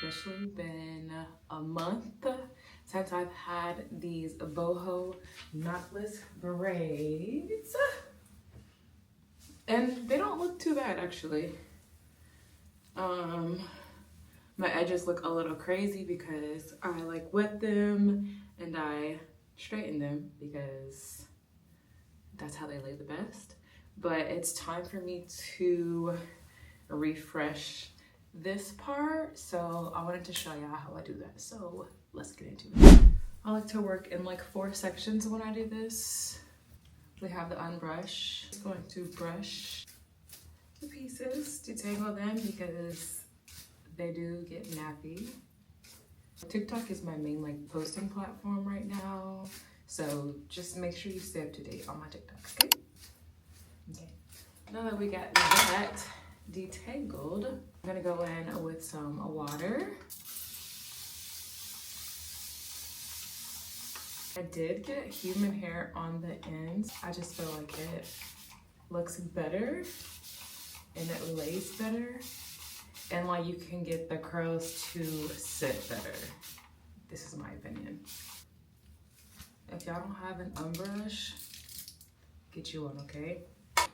officially been a month since I've had these Boho Knotless braids. And they don't look too bad actually. My edges look a little crazy because I like wet them and I straighten them because that's how they lay the best. But it's time for me to refresh this part, so I wanted to show y'all how I do that. So let's get into it. I like to work in like 4 sections when I do this. We have the unbrush. I'm going to brush the pieces, detangle them because they do get nappy. TikTok is my main like posting platform right now, so just make sure you stay up to date on my TikToks, okay? Okay. Now that we got that detangled, I'm gonna go in with some water. I did get human hair on the ends. I just feel like it looks better and it lays better, and like you can get the curls to sit better. This is my opinion. If y'all don't have an unbrush, get you one, okay?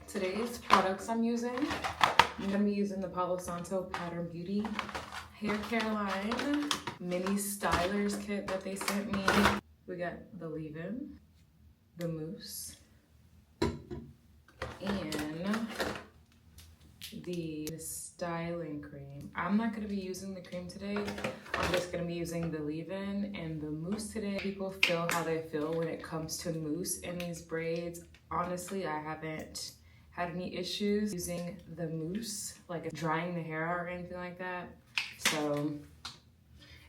Today's products I'm using, I'm gonna be using the Palo Santo Pattern Beauty Hair Care Line Mini Stylers Kit that they sent me. We got the leave-in, the mousse, and the styling cream. I'm not gonna be using the cream today. I'm just gonna be using the leave-in and the mousse today. People feel how they feel when it comes to mousse in these braids. Honestly, I haven't had any issues using the mousse, like drying the hair out or anything like that. So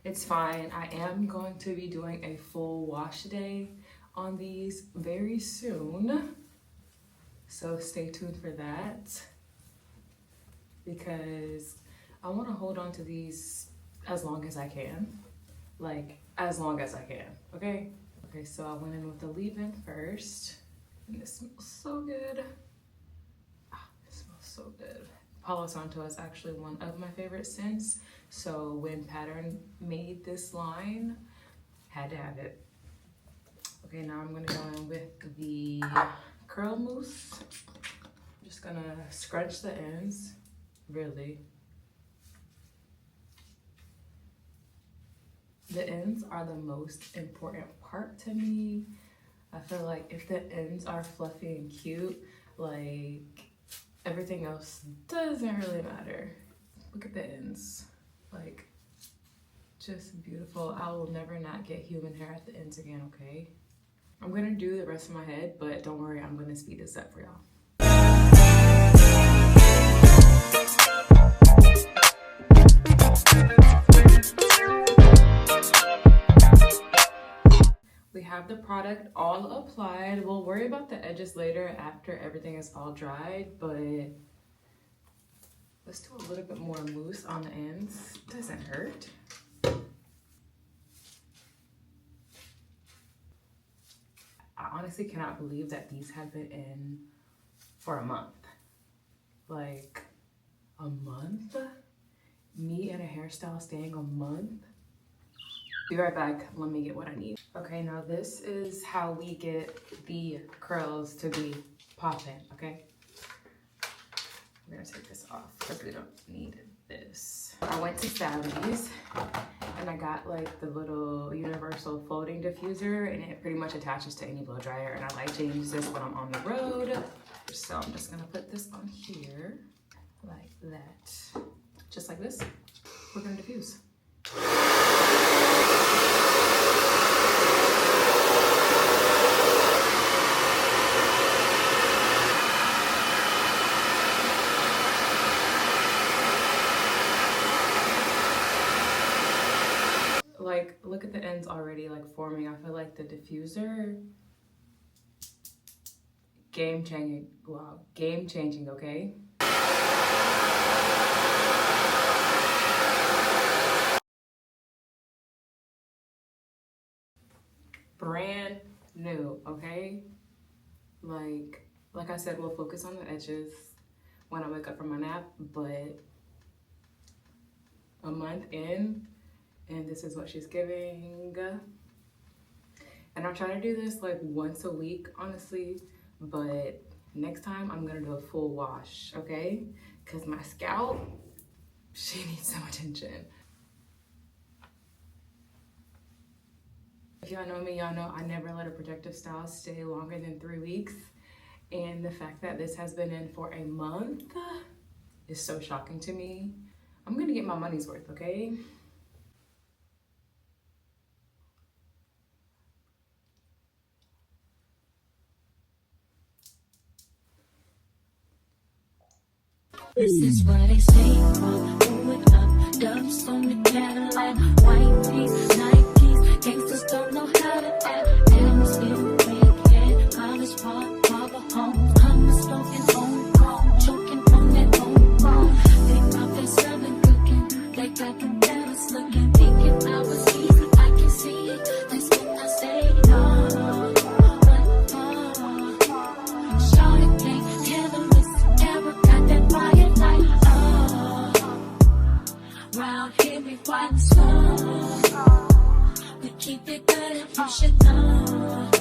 it's fine. I am going to be doing a full wash day on these very soon. So stay tuned for that, because I want to hold on to these as long as I can. Like, as long as I can, okay? Okay, so I went in with the leave-in first, and this smells so good. It smells so good. Palo Santo is actually one of my favorite scents, so when Pattern made this line, had to have it. Okay, now I'm gonna go in with the curl mousse. I'm just gonna scrunch the ends, really. The ends are the most important part to me. I feel like if the ends are fluffy and cute, like everything else doesn't really matter. Look at the ends, like just beautiful. I will never not get human hair at the ends again, okay? I'm gonna do the rest of my head, but don't worry, I'm gonna speed this up for y'all. We have the product all applied. We'll worry about the edges later after everything is all dried, but let's do a little bit more mousse on the ends. Doesn't hurt. I honestly cannot believe that these have been in for a month. Like, a month? Me and a hairstyle staying a month? Be right back, let me get what I need. Okay, now this is how we get the curls to be popping, okay? I'm gonna take this off because we don't need this. I went to Sally's and I got like the little universal folding diffuser, and it pretty much attaches to any blow dryer, and I like to use this when I'm on the road. So I'm just gonna put this on here like that. Just like this, we're gonna diffuse. Like, look at the ends already like forming. I feel like the diffuser, game changing. Wow, game changing, okay? Brand new, okay? Like I said, we'll focus on the edges when I wake up from my nap, but a month in, and this is what she's giving. And I'm trying to do this like once a week, honestly, but next time I'm gonna do a full wash, okay? Because my scalp, she needs some attention. If y'all know me, y'all know I never let a protective style stay longer than 3 weeks. And the fact that this has been in for a month is so shocking to me. I'm gonna get my money's worth, okay? This is what they say, do it up, dubs on the Cadillac, white tees, Nikes, gangsters don't know how to act, damn, still big head, college park, barber home, I'm smoking home, wrong, choking on that home, wrong, they out there selling cooking, they got the dallas looking, thinking I was easy, I can see it, that's when I say no, shawty can't handle this, ever got that fire. Round here we find the sun. We keep it good and push it down.